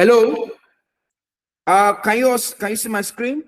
Hello. Can you see my screen?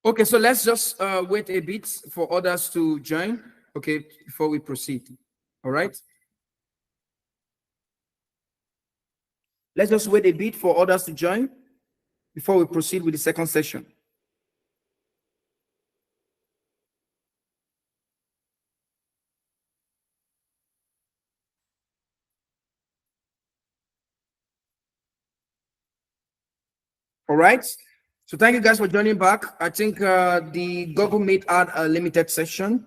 Okay, so let's just wait a bit for others to join, okay, before we proceed. All right. Let's just wait a bit for others to join before we proceed with the second session. All right. So thank you guys for joining back. I think the Google Meet had a limited session.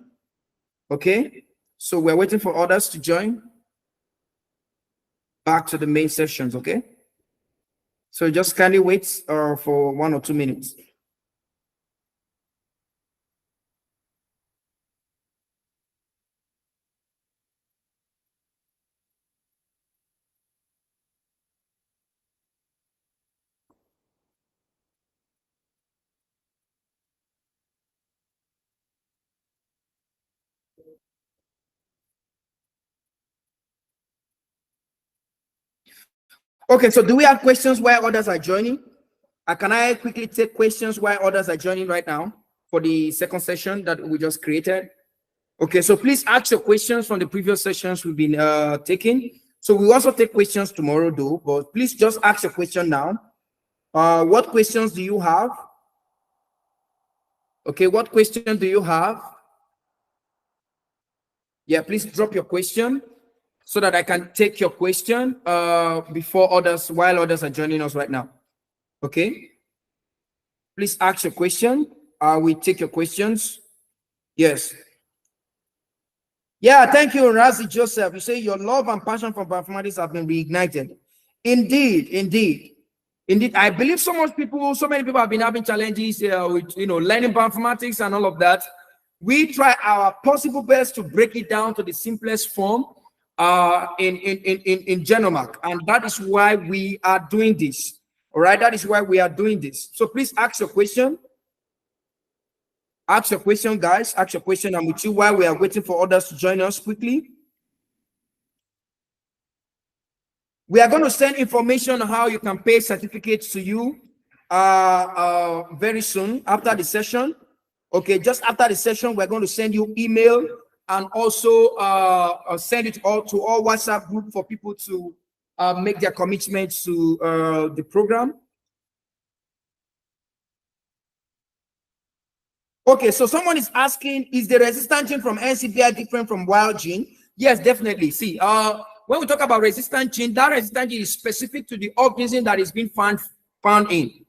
Okay. So we're waiting for others to join back to the main sessions. Okay. So just kindly wait for 1 or 2 minutes. Okay, so do we have questions while others are joining? Can I quickly take questions while others are joining right now for the second session that we just created? Okay, so please ask your questions from the previous sessions we've been taking. So we also take questions tomorrow though, but please just ask your question now. What questions do you have? Okay, what question do you have? Yeah, please drop your question so that I can take your question before others, while others are joining us right now. Okay, please ask your question. We take your questions. Yes. Yeah, thank you, Razi Joseph. You say your love and passion for bioinformatics have been reignited. Indeed, indeed, indeed. I believe so many people have been having challenges with learning bioinformatics and all of that. We try our possible best to break it down to the simplest form in Genomics, and that is why we are doing this. All right, that is why we are doing this. So please ask your question. Ask your question, guys. Ask your question. I'm with you while we are waiting for others to join us quickly. We are going to send information on how you can pay certificates to you very soon after the session. Okay, just after the session, we're going to send you email and also send it all to all WhatsApp group for people to make their commitments to the program. Okay, so someone is asking, is the resistant gene from NCBI different from wild gene? Yes, definitely. See, when we talk about resistant gene, that resistant gene is specific to the organism that is being found in.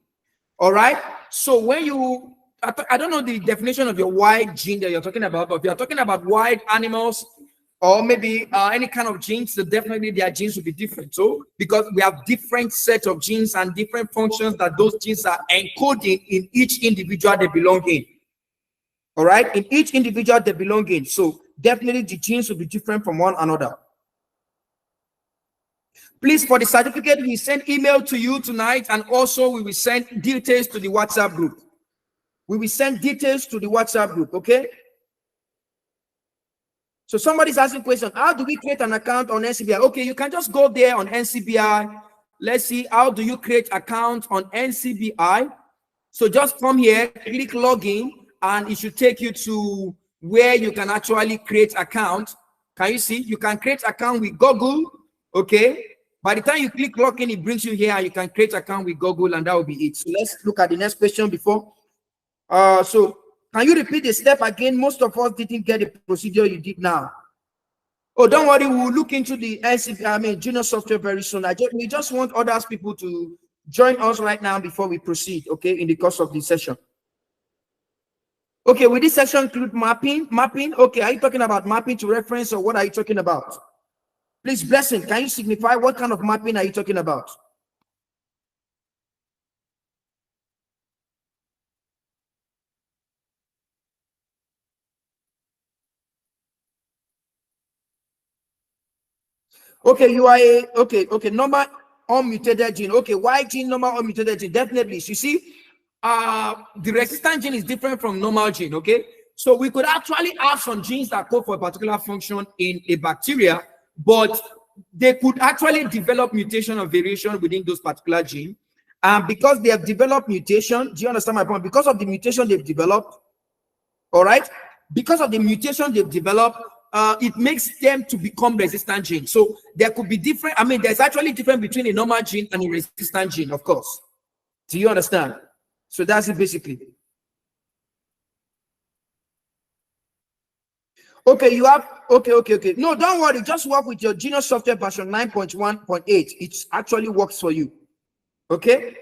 All right. So when you, I don't know the definition of your wild gene that you're talking about, but if you're talking about wild animals or maybe any kind of genes, so definitely their genes will be different. So because we have different sets of genes and different functions that those genes are encoding in each individual they belong in. All right, in each individual they belong in. So definitely the genes will be different from one another. Please, for the certificate, we send email to you tonight, and also we will send details to the WhatsApp group. We will send details to the WhatsApp group, okay? So somebody's asking question, how do we create an account on NCBI? Okay, you can just go there on NCBI. Let's see, how do you create account on NCBI? So just come here, click login, and it should take you to where you can actually create account. Can you see? You can create account with Google, okay? By the time you click login, it brings you here and you can create an account with Google, and that will be it. So let's look at the next question before. So can you repeat the step again? Most of us didn't get the procedure you did now. Oh, don't worry, we'll look into the junior software very soon. We just want other people to join us right now before we proceed, okay, in the course of the session. Okay, will this section include mapping? Mapping, okay, are you talking about mapping to reference, or what are you talking about? Please, Blessing, can you signify what kind of mapping are you talking about? Okay, you are a, okay, normal unmutated gene. Okay, why gene, normal unmutated gene? Definitely. You see, the resistant gene is different from normal gene, okay? So we could actually have some genes that code for a particular function in a bacteria, but they could actually develop mutation or variation within those particular genes. And because they have developed mutation, do you understand my point? Because of the mutation they've developed, all right? Because of the mutation they've developed, it makes them to become resistant genes. So there could be different, there's actually difference between a normal gene and a resistant gene, of course. Do you understand? So that's it basically. Okay, you have, okay. No, don't worry, just work with your Genome software version 9.1.8. It actually works for you. Okay?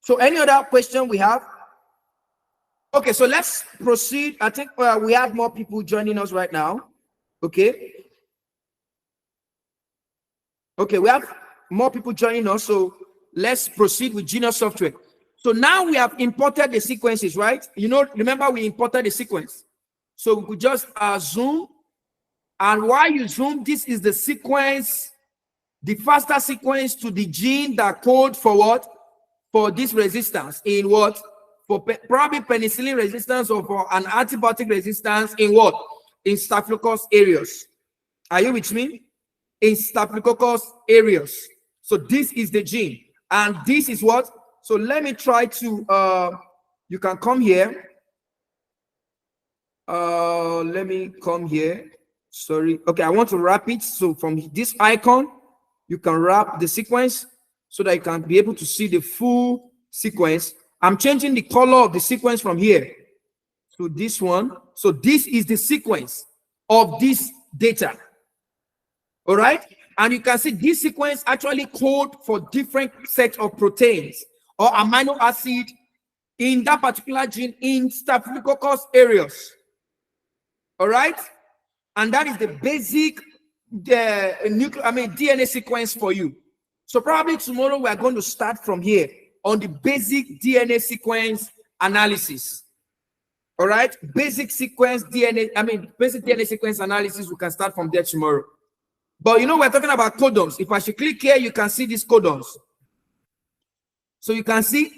So any other question we have? Okay, so let's proceed. I think we have more people joining us right now. Okay. Okay, we have more people joining us. So let's proceed with Genome software. So now we have imported the sequences, right? You know, remember we imported the sequence. So we could just zoom. And while you zoom, this is the sequence, the faster sequence to the gene that code for what? For this resistance in what? For probably penicillin resistance or for an antibiotic resistance in what? In Staphylococcus aureus. Are you with me? In Staphylococcus aureus. So this is the gene. And this is what? So let me try to, you can come here. Let me come here. Sorry. Okay, I want to wrap it. So from this icon, you can wrap the sequence so that you can be able to see the full sequence. I'm changing the color of the sequence from here to this one. So this is the sequence of this data. All right. And you can see this sequence actually code for different sets of proteins or amino acid in that particular gene in Staphylococcus aureus. All right. And that is the basic DNA sequence for you. So probably tomorrow we are going to start from here on the basic DNA sequence analysis. All right, basic sequence DNA, basic DNA sequence analysis, we can start from there tomorrow. But you know, we're talking about codons. If I should click here, you can see these codons. So you can see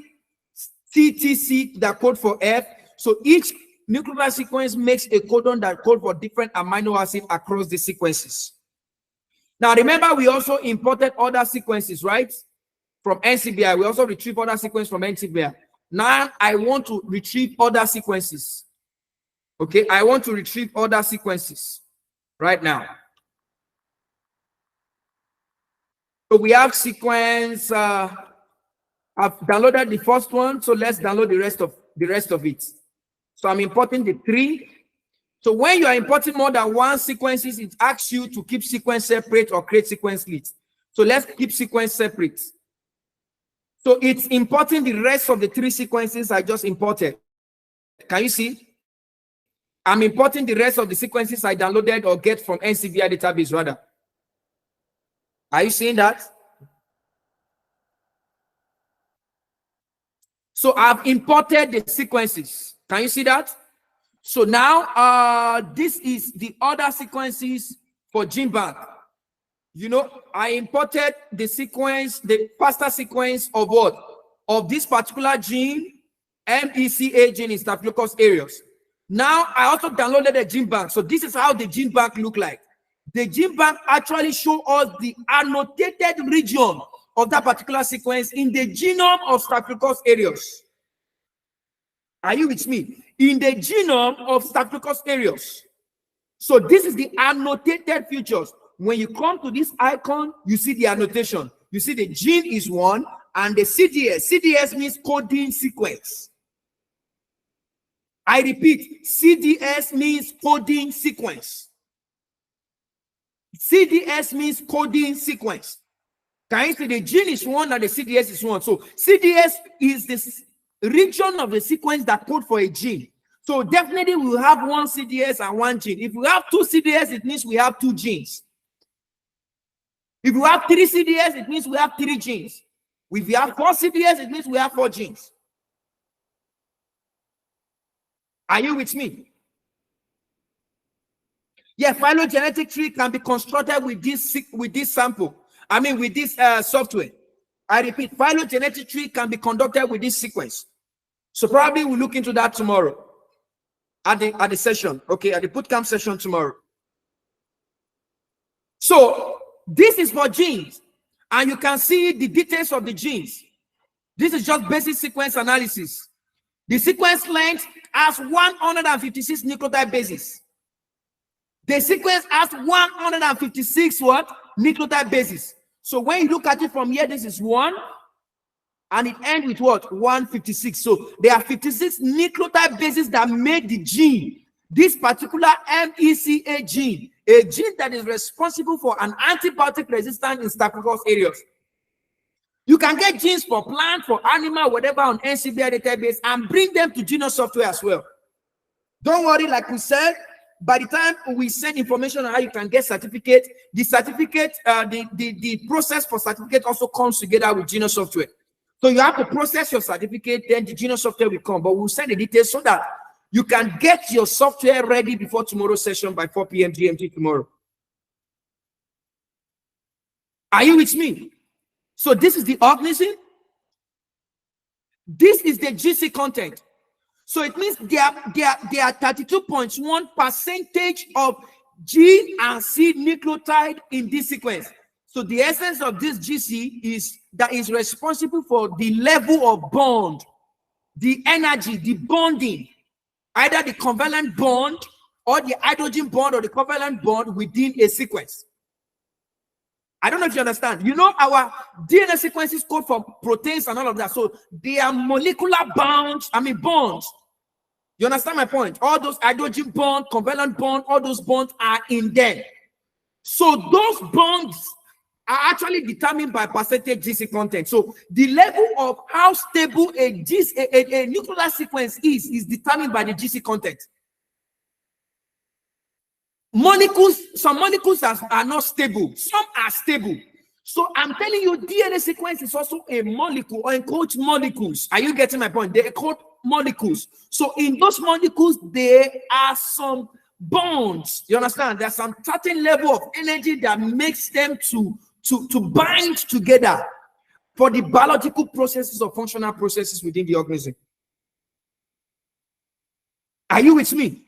TTC that code for F. So each nucleotide sequence makes a codon that code for different amino acids across the sequences. Now, remember, we also imported other sequences, right? From NCBI. We also retrieve other sequences from NCBI. Now, I want to retrieve other sequences. Okay, I want to retrieve other sequences right now. So we have sequence. I've downloaded the first one, so let's download the rest of it. So I'm importing the 3. So when you are importing more than one sequences, it asks you to keep sequence separate or create sequence lists. So let's keep sequence separate. So it's importing the rest of the 3 sequences I just imported. Can you see? I'm importing the rest of the sequences I downloaded or get from NCBI database rather. Are you seeing that? So I've imported the sequences. Can you see that? So now this is the other sequences for GeneBank. You know, I imported the sequence, the faster sequence of what? Of this particular gene, MECA gene in Staphylococcus aureus. Now I also downloaded the GeneBank. So this is how the GeneBank look like. The GeneBank actually show us the annotated region of that particular sequence in the genome of Staphylococcus aureus. Are you with me? In the genome of Staphylococcus aureus. So this is the annotated features. When you come to this icon, you see the annotation. You see the gene is 1 and the CDS. CDS means coding sequence. I repeat, CDS means coding sequence. CDS means coding sequence. Can you see the gene is 1 and the CDS is 1? So CDS is this region of the sequence that code for a gene. So definitely we will have 1 CDS and 1 gene. If we have 2 CDS, it means we have 2 genes. If we have 3 CDS, it means we have 3 genes. If we have 4 CDS, it means we have 4 genes. Are you with me? Yeah, phylogenetic tree can be constructed with this sample. I mean, with this software. I repeat, phylogenetic tree can be conducted with this sequence. So probably we'll look into that tomorrow at the session. Okay, at the bootcamp session tomorrow. So this is for genes, and you can see the details of the genes. This is just basic sequence analysis. The sequence length has 156 nucleotide bases. The sequence has 156 what? Nucleotide bases. So when you look at it from here, this is 1, and it ends with what? 156. So there are 56 nucleotide bases that make the gene. This particular MECA gene, a gene that is responsible for an antibiotic resistance in Staphylococcus aureus. You can get genes for plant, for animal, whatever on NCBI database and bring them to Genome software as well. Don't worry, like we said, by the time we send information on how you can get certificate, the certificate, the process for certificate also comes together with Genome software. So you have to process your certificate, then the Genome software will come. But we'll send the details so that you can get your software ready before tomorrow's session by 4 p.m. GMT tomorrow. Are you with me? So this is the organism. This is the GC content. So it means there are 32.1% of G and C nucleotide in this sequence. So the essence of this GC is that is responsible for the level of bond, the energy, the bonding, either the covalent bond or the hydrogen bond or the covalent bond within a sequence. I don't know if you understand. You know, our DNA sequences code for proteins and all of that. So they are molecular bonds. You understand my point? All those hydrogen bond, covalent bond, all those bonds are in there. So those bonds are actually determined by percentage GC content. So the level of how stable a nuclear sequence is determined by the GC content. Molecules, some molecules are not stable, some are stable. So I'm telling you, DNA sequence is also a molecule or encoded molecules. Are you getting my point? They encode molecules. So in those molecules, there are some bonds. You understand? There's some certain level of energy that makes them to bind together for the biological processes or functional processes within the organism. Are you with me?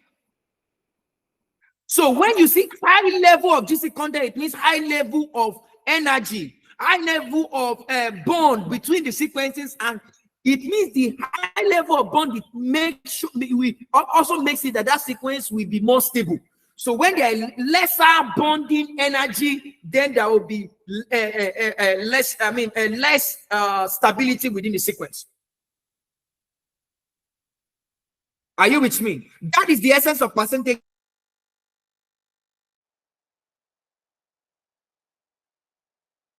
So when you see high level of GC content, it means high level of energy, high level of bond between the sequences, and it means the high level of bond it also makes it that sequence will be more stable. So when there is lesser bonding energy, then there will be less stability within the sequence. Are you with me? That is the essence of percentage